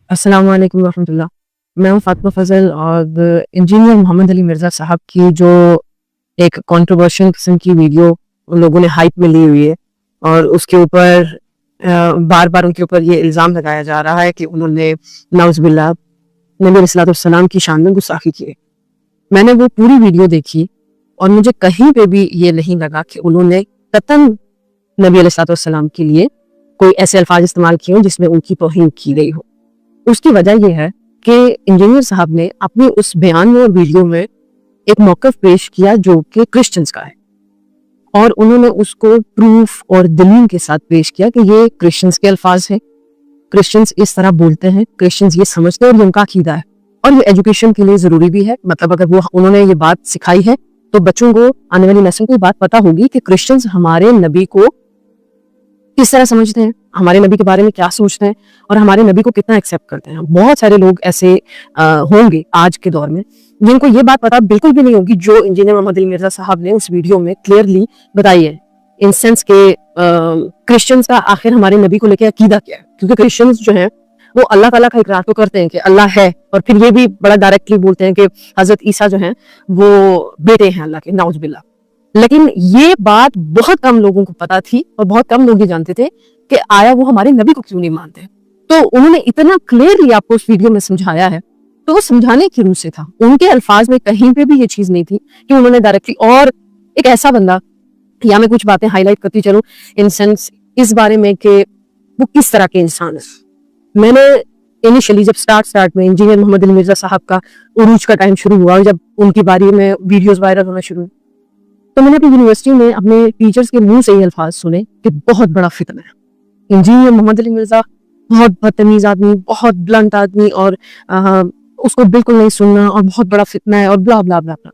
السلام علیکم ورحمۃ اللہ. میں ہوں فاطمہ فضل اور انجینئر محمد علی مرزا صاحب کی جو ایک کنٹروورشل قسم کی ویڈیو ان لوگوں نے ہائپ میں لی ہوئی ہے اور اس کے اوپر بار بار ان کے اوپر یہ الزام لگایا جا رہا ہے کہ انہوں نے نعوذ باللہ نبی علیہ الصلوۃ والسلام کی شان میں گستاخی کی ہے. میں نے وہ پوری ویڈیو دیکھی اور مجھے کہیں پہ بھی یہ نہیں لگا کہ انہوں نے قطعاً نبی علیہ الصلوۃ والسلام کے لیے کوئی ایسے الفاظ استعمال کیے ہوں جس میں ان کی توہین کی گئی ہو. اس کی وجہ یہ ہے کہ انجینئر صاحب نے اپنی اس بیان میں اور ویڈیو میں ایک موقف پیش کیا جو کہ کرسچنز کا ہے اور انہوں نے اس کو پروف اور دلیل کے ساتھ پیش کیا کہ یہ کرسچنز کے الفاظ ہیں, کرسچنز اس طرح بولتے ہیں, کرسچنز یہ سمجھتے ہیں اور یہ ان کا عقیدہ ہے اور یہ ایجوکیشن کے لیے ضروری بھی ہے. مطلب اگر وہ انہوں نے یہ بات سکھائی ہے تو بچوں کو, آنے والی نسل کو یہ بات پتہ ہوگی کہ کرسچنز ہمارے نبی کو کس طرح سمجھتے ہیں, ہمارے نبی کے بارے میں کیا سوچتے ہیں اور ہمارے نبی کو کتنا ایکسیپٹ کرتے ہیں. بہت سارے لوگ ایسے ہوں گے آج کے دور میں جن کو یہ بات پتہ بالکل بھی نہیں ہوگی جو انجینئر محمد علی مرزا صاحب نے اس ویڈیو میں کلیئرلی بتائی ہے, ان سینس کہ کرسچنز کا آخر ہمارے نبی کو لے کے عقیدہ کیا ہے. کیونکہ کرسچنز جو ہیں وہ اللہ تعالیٰ کا اقرار تو کرتے ہیں کہ اللہ ہے اور پھر یہ بھی بڑا ڈائریکٹلی بولتے ہیں کہ حضرت عیسیٰ جو ہیں وہ بیٹے ہیں اللہ کے, نعوذ باللہ. لیکن یہ بات بہت کم لوگوں کو پتا تھی اور بہت کم لوگ یہ جانتے تھے کہ آیا وہ ہمارے نبی کو کیوں نہیں مانتے. تو انہوں نے اتنا کلیئرلی آپ کو اس ویڈیو میں سمجھایا ہے تو وہ سمجھانے کی روح سے تھا. ان کے الفاظ میں کہیں پہ بھی یہ چیز نہیں تھی کہ انہوں نے ڈائریکٹلی, اور ایک ایسا بندہ, یا میں کچھ باتیں ہائی لائٹ کرتی چلوں ان سینس اس بارے میں کہ وہ کس طرح کے انسان ہے. میں نے انیشلی جب اسٹارٹ میں انجینئر محمد علی مرزا صاحب کا عروج کا ٹائم شروع ہوا اور جب ان کے بارے میں ویڈیوز وائرل ہونا شروع ہوئے تو میں نے اپنی یونیورسٹی میں اپنے ٹیچرز کے منہ سے یہ الفاظ سنے کہ بہت بڑا فتنہ ہے, انجینئر محمد علی مرزا بہت بدتمیز آدمی, بہت بلنٹ آدمی اور اس کو بالکل نہیں سننا اور بہت بڑا فتنہ ہے اور بلا بلا بلا بلا.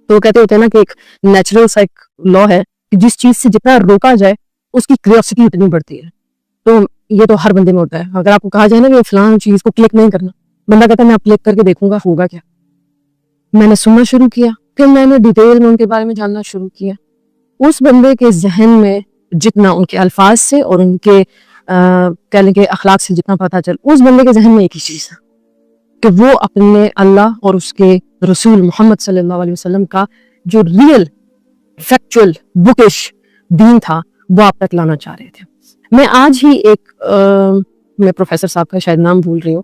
تو وہ کہتے ہوتے ہیں نا کہ ایک نیچرل سا ایک لا ہے کہ جس چیز سے جتنا روکا جائے اس کی کریوسٹی اتنی بڑھتی ہے. تو یہ تو ہر بندے میں ہوتا ہے. اگر آپ کو کہا جائے نا کہ فلاں چیز کو کلک نہیں کرنا, بندہ کہتا ہے میں کلک کر کے دیکھوں گا ہوگا کیا. میں نے سننا شروع کیا, پھر میں نے ڈیٹیل میں ان کے بارے میں جاننا شروع کیا. اس بندے کے ذہن میں جتنا ان کے الفاظ سے اور ان کے کہہ لیں کہ اخلاق سے جتنا پتہ چل, اس بندے کے ذہن میں ایک ہی چیز ہے کہ وہ اپنے اللہ اور اس کے رسول محمد صلی اللہ علیہ وسلم کا جو ریئل فیکچول بکش دین تھا وہ آپ تک لانا چاہ رہے تھے. میں آج ہی ایک میں پروفیسر صاحب کا شاید نام بھول رہی ہوں,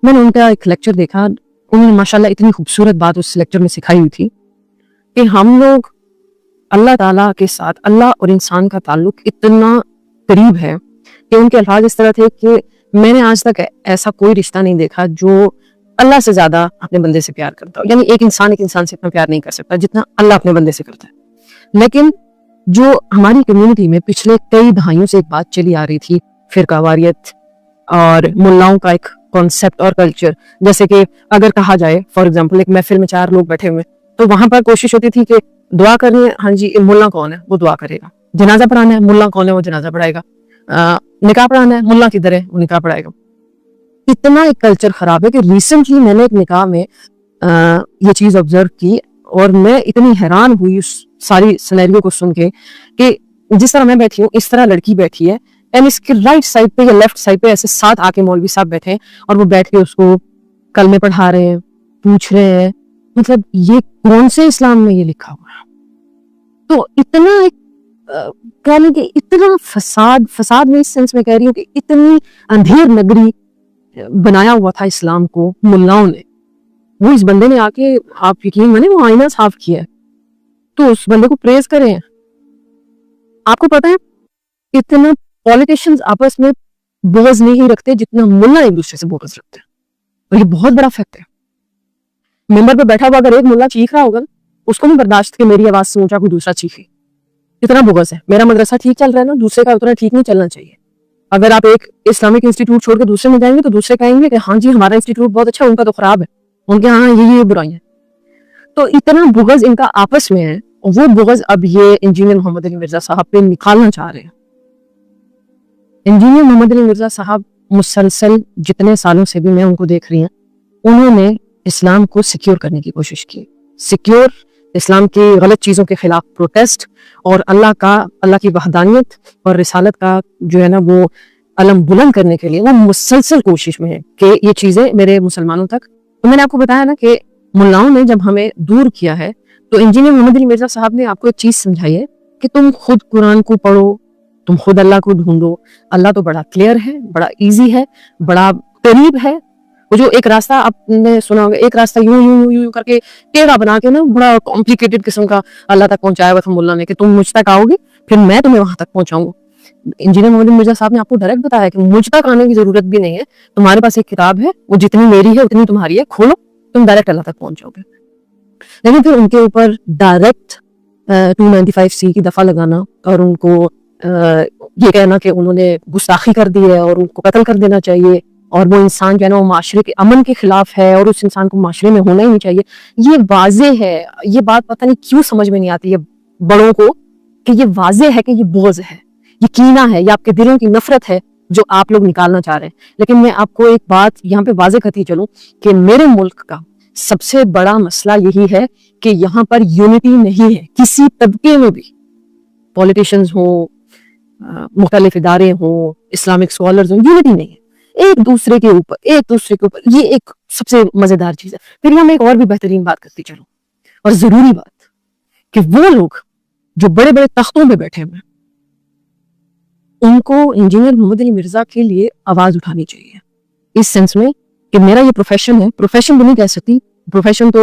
میں نے ان کا ایک لیکچر دیکھا. انہوں نے ماشاءاللہ اتنی خوبصورت بات اس لیکچر میں سکھائی ہوئی تھی کہ ہم لوگ اللہ تعالیٰ کے ساتھ, اللہ اور انسان کا تعلق اتنا قریب ہے کہ ان کے الفاظ اس طرح تھے کہ میں نے آج تک ایسا کوئی رشتہ نہیں دیکھا جو اللہ سے زیادہ اپنے بندے سے پیار کرتا ہو. یعنی ایک انسان سے اتنا پیار نہیں کر سکتا جتنا اللہ اپنے بندے سے کرتا ہے. لیکن جو ہماری کمیونٹی میں پچھلے کئی دہائیوں سے ایک بات چلی آ رہی تھی, فرقہ واریت اور ملاؤں کا ایک کانسیپٹ اور کلچر, جیسے کہ اگر کہا جائے فار ایگزامپل ایک محفل میں 4 لوگ بیٹھے ہوئے تو وہاں پر کوشش ہوتی تھی کہ دعا کرنی ہے, ہاں جی ملا کون ہے وہ دعا کرے گا, جنازہ پڑھانا ہے ملا کون ہے وہ جنازہ پڑھائے گا, نکاح پڑھانا ہے ملا کدھر ہے وہ نکاح پڑھائے گا. اتنا ایک کلچر خراب ہے کہ ریسنٹلی میں نے ایک نکاح میں یہ چیز آبزرو کی اور میں اتنی حیران ہوئی اس ساری سینیریو کو سن کے کہ جس طرح میں بیٹھی ہوں اس طرح لڑکی بیٹھی ہے اینڈ اس کے رائٹ سائڈ پہ یا لیفٹ سائڈ پہ ایسے 7 آ کے مولوی صاحب بیٹھے ہیں اور وہ بیٹھ کے اس کو کلمے پڑھا رہے ہیں, پوچھ رہے ہیں مطلب یہ کون سے اسلام میں یہ لکھا ہوا ہے. تو اتنا کہہ لیں کہ اتنا فساد میں اس سینس میں کہہ رہی ہوں کہ اتنی اندھیر نگری بنایا ہوا تھا اسلام کو ملاؤں نے. وہ اس بندے نے آ کے, آپ یقین مانیں, وہ آئینہ صاف کیا ہے. تو اس بندے کو پریز کریں. آپ کو پتہ ہے اتنا پولیٹیشنز آپس میں بغض نہیں رکھتے جتنا ملا ایک دوسرے سے بغض رکھتے ہیں, اور یہ بہت بڑا فیکٹ ہے. ممبر پہ بیٹھا ہوا اگر ایک ملا چیخ رہا ہوگا اس کو نہیں برداشت کہ میری آواز سے اونچا کوئی دوسرا چیخے. اتنا بغض ہے. میرا مدرسہ ٹھیک چل رہا ہے نا, دوسرے کا اتنا ٹھیک نہیں چلنا چاہیے. اگر آپ ایک اسلامک انسٹیٹیوٹ چھوڑ کے دوسرے میں جائیں گے تو دوسرے کہیں گے کہ ہاں جی ہمارا انسٹیٹیوٹ بہت اچھا, ان کا تو خراب ہے, ان کے ہاں یہ برائیاں. تو اتنا بغض ان کا آپس میں ہے, اور وہ بغض اب یہ انجینئر محمد علی مرزا صاحب پہ نکالنا چاہ رہے ہیں. انجینئر محمد علی مرزا صاحب مسلسل جتنے سالوں سے بھی میں ان کو دیکھ رہی ہیں, انہوں نے اسلام کو سیکیور کرنے کی کوشش کی. سیکیور اسلام کی غلط چیزوں کے خلاف پروٹیسٹ اور اللہ کی وحدانیت اور رسالت کا جو ہے نا وہ علم بلند کرنے کے لیے وہ مسلسل کوشش میں ہے کہ یہ چیزیں میرے مسلمانوں تک. تو میں نے آپ کو بتایا نا کہ ملاؤں نے جب ہمیں دور کیا ہے تو انجینئر محمد علی مرزا صاحب نے آپ کو ایک چیز سمجھائی ہے کہ تم خود قرآن کو پڑھو, تم خود اللہ کو ڈھونڈو. اللہ تو بڑا کلیئر ہے, بڑا ایزی ہے, بڑا قریب ہے. وہ جو ایک راستہ آپ نے سنا ہوگا, ایک راستہ یوں یوں یوں یوں کر کے ٹیڑھا بنا کے نا بڑا کمپلیکیٹڈ قسم کا اللہ تک پہنچایا ہوا تھا مولا نے کہ تم مجھ تک آؤ گے پھر میں تمہیں وہاں تک پہنچاؤں گا. انجینئر محمد علی مرزا صاحب نے آپ کو ڈائریکٹ بتایا کہ مجھ تک آنے کی ضرورت بھی نہیں ہے, تمہارے پاس ایک کتاب ہے, وہ جتنی میری ہے اتنی تمہاری ہے, کھولو تم ڈائریکٹ اللہ تک پہنچ جاؤ گے. لیکن پھر ان کے اوپر ڈائریکٹ 295C کی دفعہ لگانا اور ان کو یہ کہنا کہ انہوں نے گستاخی کر دی ہے اور ان کو قتل کر دینا چاہیے اور وہ انسان جو ہے نا وہ معاشرے کے امن کے خلاف ہے اور اس انسان کو معاشرے میں ہونا ہی نہیں چاہیے, یہ واضح ہے. یہ بات پتہ نہیں کیوں سمجھ میں نہیں آتی ہے بڑوں کو کہ یہ واضح ہے کہ یہ بغض ہے, یہ کینہ ہے, یہ آپ کے دلوں کی نفرت ہے جو آپ لوگ نکالنا چاہ رہے ہیں. لیکن میں آپ کو ایک بات یہاں پہ واضح کرتی چلوں کہ میرے ملک کا سب سے بڑا مسئلہ یہی ہے کہ یہاں پر یونٹی نہیں ہے کسی طبقے میں بھی. پولیٹیشنز ہوں, مختلف ادارے ہوں, اسلامک اسکالرز ہوں, یونٹی نہیں ہے ایک دوسرے کے اوپر. یہ ایک سب سے مزیدار چیز ہے. پھر یہاں میں ایک اور بھی بہترین بات کرتی چلوں اور ضروری بات کہ وہ لوگ جو بڑے بڑے تختوں پہ بیٹھے ہوئے ان کو انجینئر محمد علی مرزا کے لیے آواز اٹھانی چاہیے, اس سینس میں کہ میرا یہ پروفیشن ہے. پروفیشن بھی نہیں کہہ سکتی, پروفیشن تو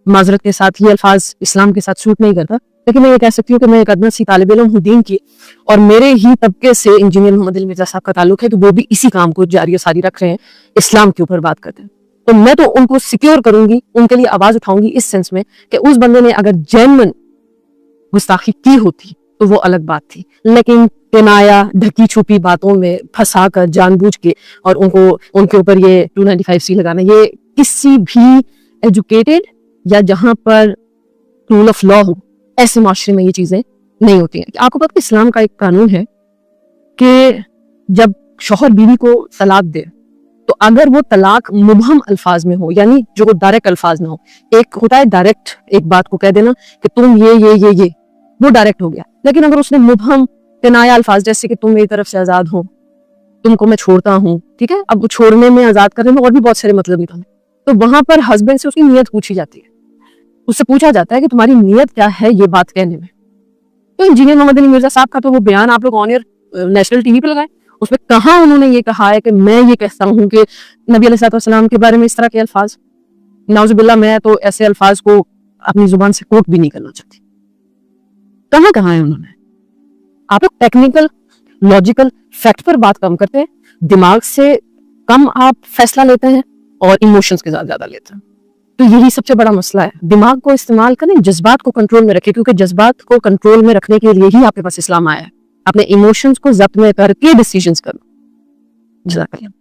معذرت کے ساتھ یہ الفاظ اسلام کے ساتھ سوٹ نہیں کرتا, لیکن میں یہ کہہ سکتی ہوں کہ میں ایک ادنا سی طالب علم ہوں دین کی, اور میرے ہی طبقے سے انجینئر محمد علی مرزا صاحب کا تعلق ہے, تو وہ بھی اسی کام کو جاری و ساری رکھ رہے ہیں, اسلام کے اوپر بات کرتے ہیں. تو میں تو ان کو سیکیور کروں گی, ان کے لیے آواز اٹھاؤں گی اس سینس میں کہ اس بندے نے اگر جینوئن گستاخی کی ہوتی تو وہ الگ بات تھی, لیکن کنایا ڈھکی چھپی باتوں میں پھنسا کر جان بوجھ کے اور ان کے اوپر یہ 295C لگانا, یہ کسی بھی ایجوکیٹڈ یا جہاں پر رول آف لا ہو ایسے معاشرے میں یہ چیزیں نہیں ہوتی ہیں. آپ کو پتہ اسلام کا ایک قانون ہے کہ جب شوہر بیوی کو طلاق دے تو اگر وہ طلاق مبہم الفاظ میں ہو, یعنی جو ڈائریکٹ الفاظ نہ ہو, ایک ہوتا ہے ڈائریکٹ ایک بات کو کہہ دینا کہ تم یہ وہ ڈائریکٹ ہو گیا, لیکن اگر اس نے مبہم کنایا الفاظ جیسے کہ تم میری طرف سے آزاد ہو, تم کو میں چھوڑتا ہوں, ٹھیک ہے, اب وہ چھوڑنے میں آزاد کرنے میں اور بھی بہت سارے مطلب نکالے, تو وہاں پر ہسبینڈ سے اس کی نیت پوچھی جاتی ہے, اس سے پوچھا جاتا ہے کہ تمہاری نیت کیا ہے یہ بات کہنے میں. تو انجینئر محمد علی مرزا صاحب کا تو وہ بیان آپ لوگ آن ایئر نیشنل ٹی وی پہ لگائیں, اس میں کہاں انہوں نے یہ کہا ہے کہ میں یہ کہتا ہوں کہ نبی علیہ السلام کے بارے میں اس طرح کے الفاظ, نعوذ باللہ, میں تو ایسے الفاظ کو اپنی زبان سے کوٹ بھی نہیں کرنا چاہتی. کہاں ہے انہوں نے. آپ لوگ ٹیکنیکل لاجیکل فیکٹ پر بات کم کرتے ہیں, دماغ سے کم آپ فیصلہ لیتے ہیں اور ایموشنز کے ساتھ زیادہ لیتے ہیں. تو یہی سب سے بڑا مسئلہ ہے. دماغ کو استعمال کریں, جذبات کو کنٹرول میں رکھیں, کیونکہ جذبات کو کنٹرول میں رکھنے کے لیے ہی آپ کے پاس اسلام آیا ہے. اپنے ایموشنز کو ضبط میں کر کے ڈیسیژنز کرنا. جزاک اللہ.